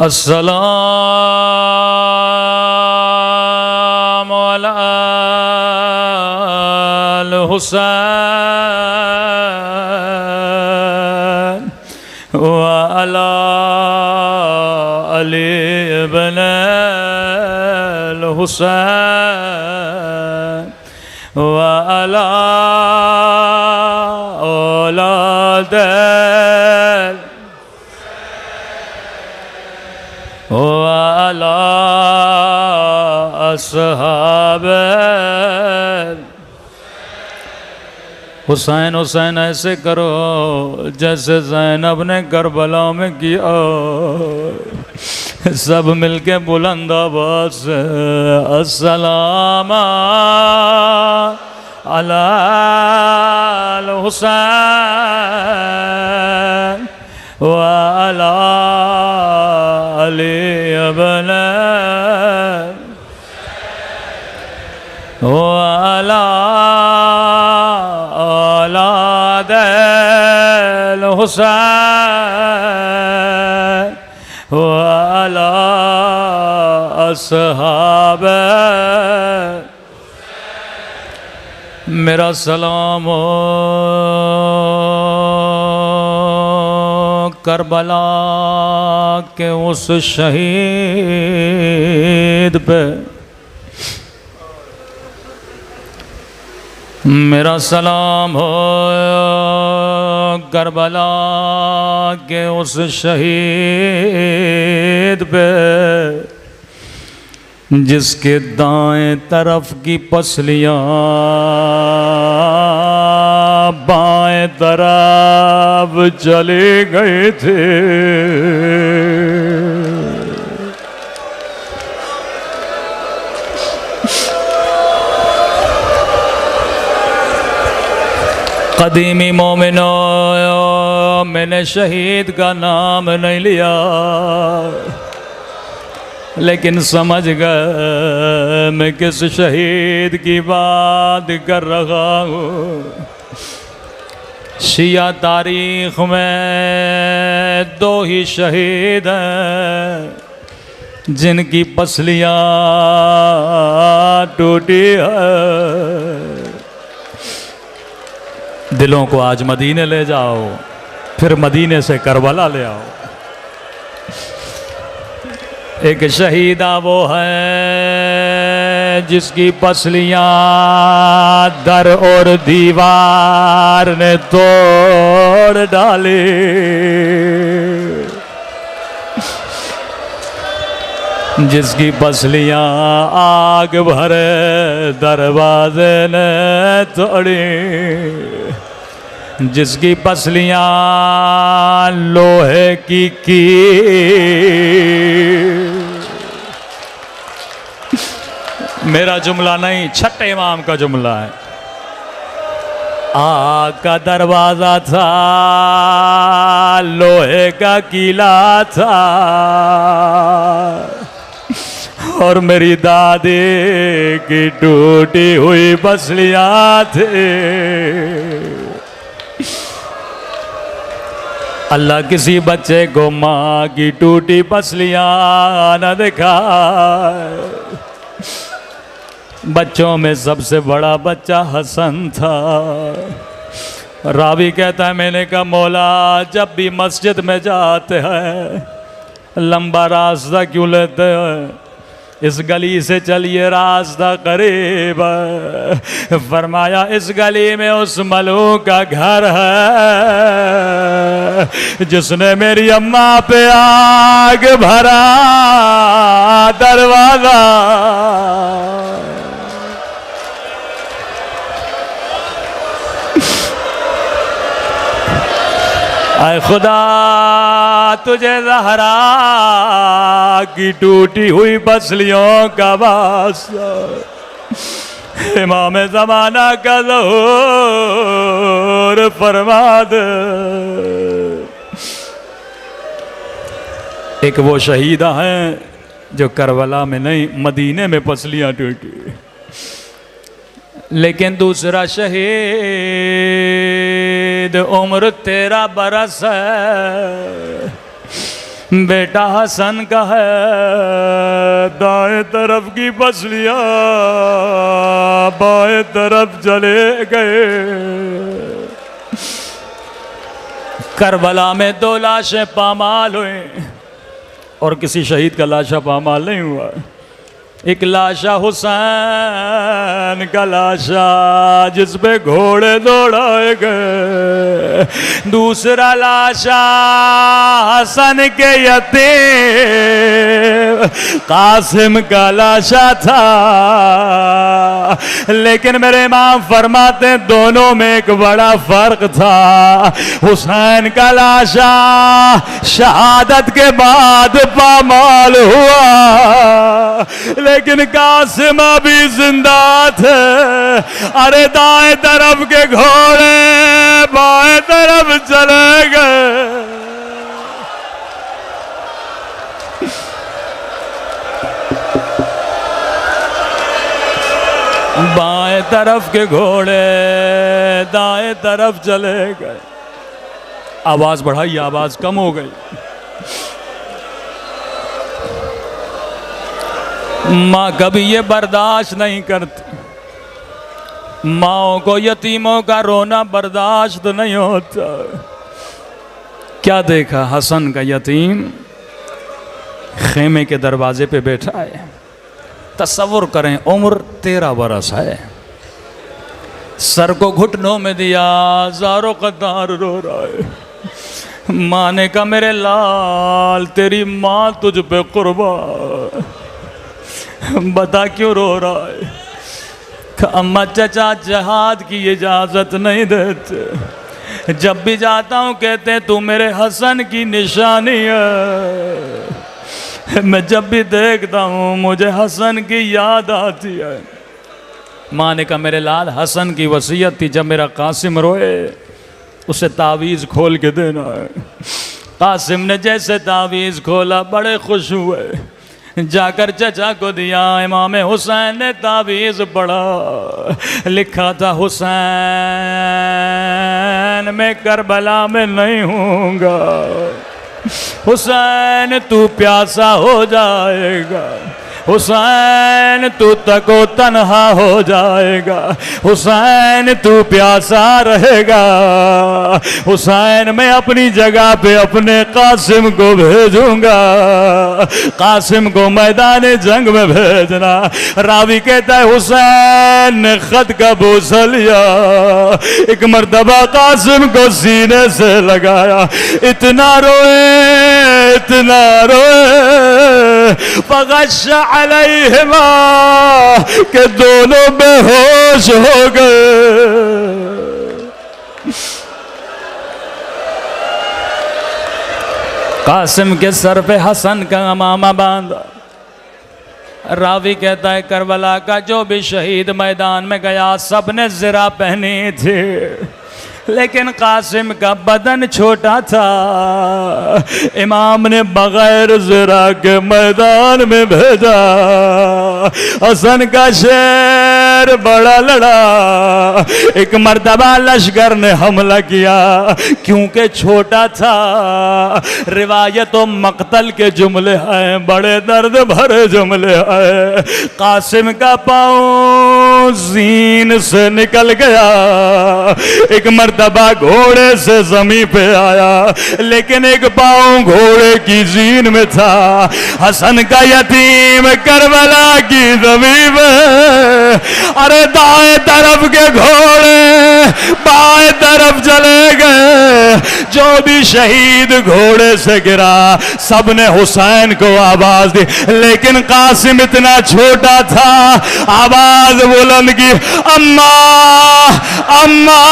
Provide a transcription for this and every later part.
अस्सलामु अलल हुसैन व अला अली इब्न अल हुसैन व अला औलाद वाला असहाब हुसैन हुसैन ऐसे करो जैसे ज़ैनब ने करबला में किया। सब मिलके बुलंद आवाज़ से अस्सलाम अलल हुसैन व अला अली इब्न व अला औलाद हुसैन व अला असहाब। मेरा सलाम हो करबला के उस शहीद पे, मेरा सलाम हो करबला के उस शहीद पे जिसके दाएं तरफ की पसलियां बाएं तरफ चले गए थे। कदीमी मोमिनों, मैंने शहीद का नाम नहीं लिया लेकिन समझ गए मैं किस शहीद की बात कर रहा हूँ। शिया तारीख में दो ही शहीद हैं जिनकी पसलियाँ टूटी है। दिलों को आज मदीने ले जाओ, फिर मदीने से करबला ले आओ। एक शहीदा वो है जिसकी पसलियाँ दर और दीवार ने तोड़ डाली। जिसकी पसलियाँ आग भरे दरवाजे ने तोड़ी। जिसकी पसलियाँ लोहे की मेरा जुमला नहीं, छठे इमाम का जुमला है। आग का दरवाजा था, लोहे का किला था और मेरी दादी की टूटी हुई पसलियाँ थे। अल्लाह किसी बच्चे को माँ की टूटी पसलियाँ न दिखाए। बच्चों में सबसे बड़ा बच्चा हसन था। रावी कहता है मैंने कहा मौला जब भी मस्जिद में जाते हैं लंबा रास्ता क्यों लेते हैं, इस गली से चलिए रास्ता करीब। फरमाया इस गली में उस मलूक का घर है जिसने मेरी अम्मा पे आग भरा दरवाजा। आए खुदा तुझे ज़हरा की टूटी हुई पसलियों का वास्ता, इमाम ज़माना का ज़हूर फरमा दे। एक वो शहीदा हैं जो करबला में नहीं मदीने में पसलियाँ टूटी। लेकिन दूसरा शहीद उम्र 13 बरस है, बेटा हसन का है दाएं तरफ की पसलियां बाएं तरफ चले गए। करबला में 2 लाशें पामाल हुई और किसी शहीद का लाशा पामाल नहीं हुआ। एक लाशा हुसैन का लाशा जिस पे घोड़े दौड़ाए गए, दूसरा लाशा हसन के यतीम कासिम का लाशा था। लेकिन मेरे इमाम फरमाते हैं दोनों में एक बड़ा फर्क था। हुसैन का लाशा शहादत के बाद पामाल हुआ, लेकिन कासिम अभी जिंदा थे। अरे दाएं तरफ के घोड़े बाएं तरफ चले गए। बाएं तरफ के घोड़े दाएं तरफ चले गए। आवाज बढ़ाई, आवाज कम हो गई। माँ कभी ये बर्दाश्त नहीं करती। माँओं को यतीमों का रोना बर्दाश्त नहीं होता। क्या देखा, हसन का यतीम खेमे के दरवाजे पे बैठा है। तसव्वुर करें, उम्र 13 बरस है। सर को घुटनों में दिया, ज़ारो कतार रो रहा है। माँ ने कहा मेरे लाल तेरी माँ तुझ पे कुर्बान, बता क्यों रो रहा है। अम्मा चचा जहाद की इजाजत नहीं देते। जब भी जाता हूँ कहते तू मेरे हसन की निशानी है। मैं जब भी देखता हूँ मुझे हसन की याद आती है। माँ ने कहा मेरे लाल हसन की वसीयत थी जब मेरा कासिम रोए उसे तावीज़ खोल के देना है। कासिम ने जैसे तावीज़ खोला बड़े खुश हुए, जाकर चचा को दिया। इमाम हुसैन ने तावीज़ पढ़ा, लिखा था हुसैन मैं करबला में नहीं हूँगा, हुसैन तू प्यासा हो जाएगा, हुसैन तू तको तन्हा हो जाएगा, हुसैन तू प्यासा रहेगा, हुसैन मैं अपनी जगह पे अपने कासिम को भेजूंगा, कासिम को मैदान जंग में भेजना। रावी कहता है हुसैन ने खत का बोझा लिया, एक मर्तबा कासिम को सीने से लगाया, इतना रोए इतना रोए फगश अलैहिमा के दोनों बेहोश हो गए। कासिम के सर पे हसन का अमामा बांधा। रावी कहता है करबला का जो भी शहीद मैदान में गया सबने ज़रा पहनी थी, लेकिन कासिम का बदन छोटा था। इमाम ने बगैर ज़रा के मैदान में भेजा। हसन का शेर बड़ा लड़ा। एक मर्तबा लश्कर ने हमला किया, क्योंकि छोटा था। रिवायतों मक्तल के जुमले हैं, बड़े दर्द भरे जुमले हैं। कासिम का पाँव जीन से निकल गया। एक मर्तबा घोड़े से जमीन पे आया, लेकिन एक पाँव घोड़े की जीन में था। हसन का यतीम करबला की जमीन में, अरे दाएं तरफ के घोड़े बाएं तरफ चले गए। जो भी शहीद घोड़े से गिरा सबने हुसैन को आवाज दी, लेकिन कासिम इतना छोटा था। आवाज बुलंद की, अम्मा अम्मा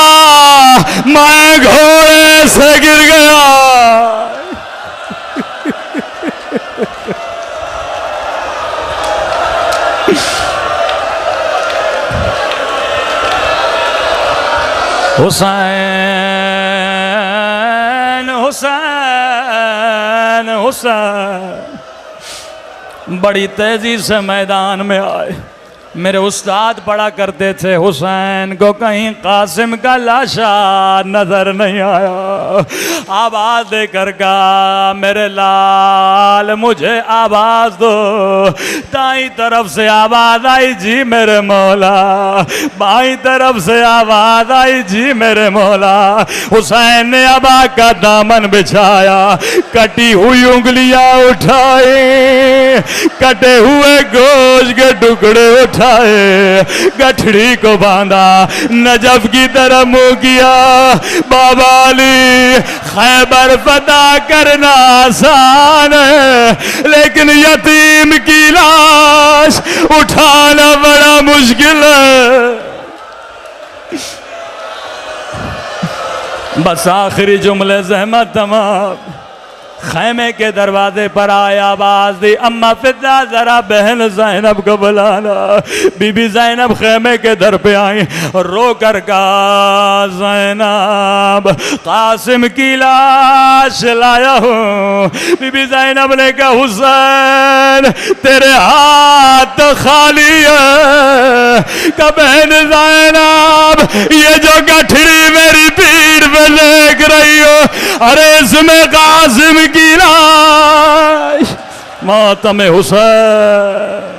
मैं घोड़े से गिर गया। हुसैन हुसैन हुसैन बड़ी तेजी से मैदान में आए। मेरे उस्ताद पढ़ा करते थे, हुसैन को कहीं कासिम का लाशा नजर नहीं आया। आवाज देकर का मेरे लाल मुझे आवाज दो। दाई तरफ से आवाज आई, जी मेरे मौला। बाई तरफ से आवाज आई, जी मेरे मौला। हुसैन ने अबा का दामन बिछाया, कटी हुई उंगलियां उठाई, कटे हुए गोश्त के टुकड़े उठाए, गठड़ी को बांधा, नजफ की तरफ मुंह किया। बाबा अली, खैबर फतह करना आसान है, लेकिन यतीम की लाश उठाना बड़ा मुश्किल है। बस आखिरी जुमले ज़हमत तमाम। खैमे के दरवाजे पर आया, आवाज दी, अम्मा फिदा जरा बहन ज़ैनब को बुलाना। बीबी ज़ैनब खैमे के दर पे आई, रो कर कहा, ज़ैनब कासिम की लाश लाया हूँ। बीबी ज़ैनब ने कहा, हुसैन तेरे हाथ तो खाली है। का बहन ज़ैनब, ये जो गठड़ी मेरी पीठ पे देख रही हो, अरे इसमें कासिम की लाश, मातम हुसैन।